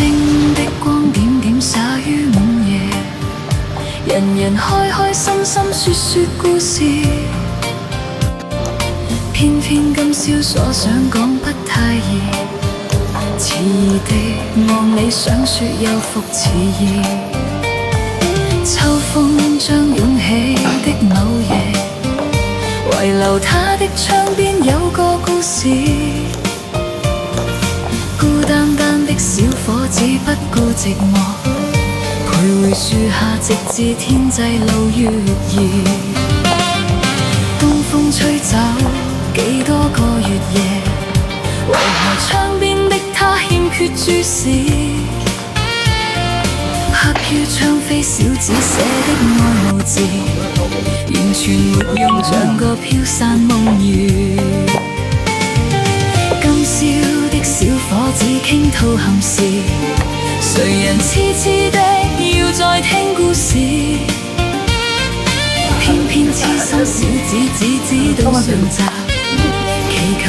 星的光點點灑於午夜，人人開開心心說說故事，偏偏今宵所想講不太易，遲疑地望你想說又復遲疑。秋風將湧起的某夜，遺留他的窗邊有個故事，孤單單的小伙子不顧寂寞，徘徊樹下直至天際露月兒。東風吹走幾多個月夜，為何窗邊的他欠缺注視？黑於窗飛小子寫的愛無字，完全沒用，像個飄散夢語。今宵的小伙子傾吐憾事，誰人痴痴的要再聽故事？偏偏痴心小子只知道上集，祈求